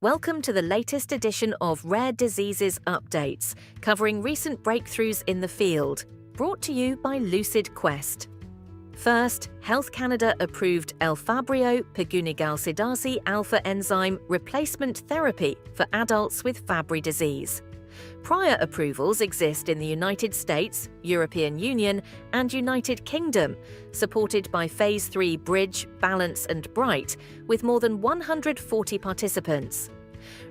Welcome to the latest edition of Rare Diseases Updates, covering recent breakthroughs in the field, brought to you by Lucid Quest. First, Health Canada approved Elfabrio peguniglycidase alpha enzyme replacement therapy for adults with Fabry disease. Prior approvals exist in the United States, European Union, and United Kingdom, supported by Phase 3 Bridge, Balance and Bright, with more than 140 participants.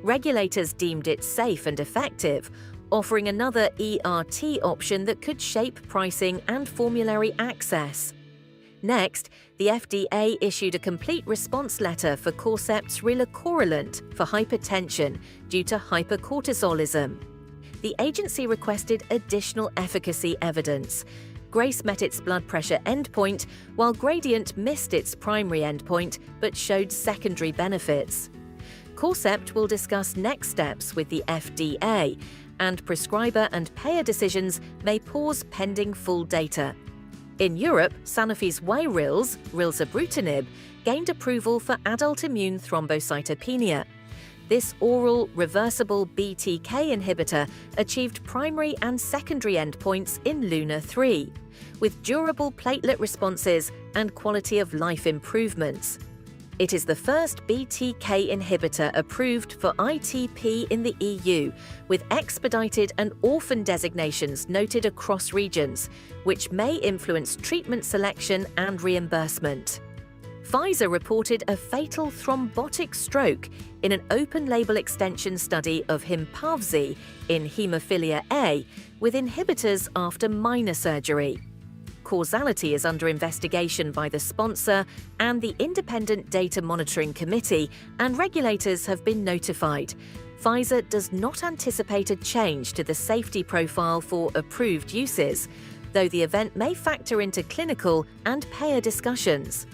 Regulators deemed it safe and effective, offering another ERT option that could shape pricing and formulary access. Next, the FDA issued a complete response letter for Corcept's relacorilant for hypertension due to hypercortisolism. The agency requested additional efficacy evidence. GRACE met its blood pressure endpoint, while Gradient missed its primary endpoint but showed secondary benefits. Corcept will discuss next steps with the FDA, and prescriber and payer decisions may pause pending full data. In Europe, Sanofi's Wayrilz, rilzabrutinib, gained approval for adult immune thrombocytopenia. This oral, reversible BTK inhibitor achieved primary and secondary endpoints in LUNA-3, with durable platelet responses and quality of life improvements. It is the first BTK inhibitor approved for ITP in the EU, with expedited and orphan designations noted across regions, which may influence treatment selection and reimbursement. Pfizer reported a fatal thrombotic stroke in an open-label extension study of Hympavzi in haemophilia A with inhibitors after minor surgery. Causality is under investigation by the sponsor and the Independent Data Monitoring Committee, and regulators have been notified. Pfizer does not anticipate a change to the safety profile for approved uses, though the event may factor into clinical and payer discussions.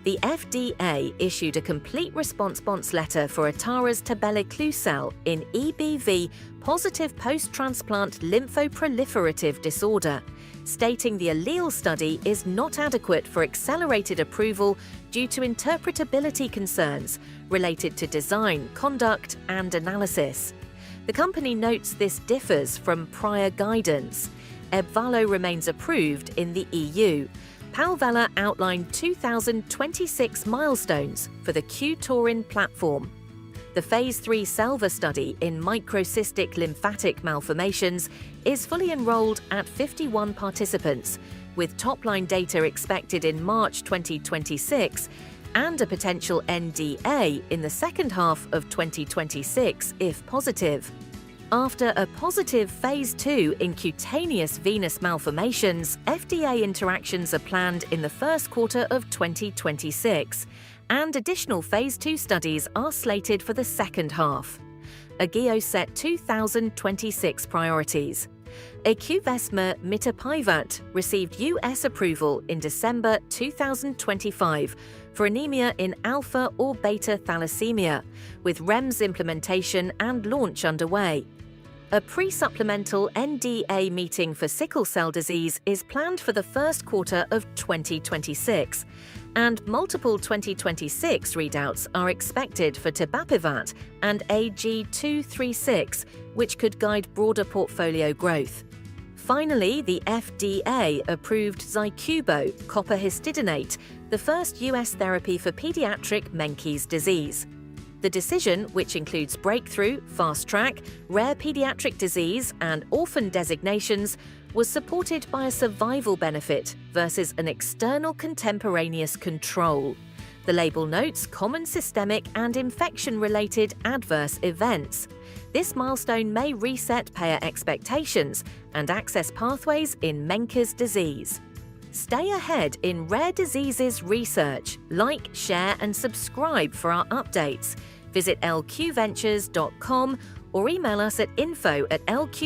The FDA issued a complete response letter for Atara's tabelecleucel in EBV-positive post-transplant lymphoproliferative disorder, stating the allele study is not adequate for accelerated approval due to interpretability concerns related to design, conduct, and analysis. The company notes this differs from prior guidance. Ebvallo remains approved in the EU. Palvella outlined 2026 milestones for the Q-Taurin platform. The Phase 3 SELVA study in microcystic lymphatic malformations is fully enrolled at 51 participants, with top-line data expected in March 2026 and a potential NDA in the second half of 2026 if positive. After a positive Phase 2 in cutaneous venous malformations, FDA interactions are planned in the first quarter of 2026, and additional Phase 2 studies are slated for the second half. Agios set 2026 priorities. AQVESME mitapivat received US approval in December 2025 for anemia in alpha or beta thalassemia, with REMS implementation and launch underway. A pre-supplemental NDA meeting for sickle cell disease is planned for the first quarter of 2026, and multiple 2026 readouts are expected for tebapivat and AG236, which could guide broader portfolio growth. Finally, the FDA approved ZYCUBO copper histidinate, the first US therapy for pediatric Menkes disease. The decision, which includes breakthrough, fast track, rare pediatric disease, and orphan designations, was supported by a survival benefit versus an external contemporaneous control. The label notes common systemic and infection-related adverse events. This milestone may reset payer expectations and access pathways in Menkes disease. Stay ahead in rare diseases research. Like, share, and subscribe for our updates. Visit lqventures.com or email us at info@lqventures.com.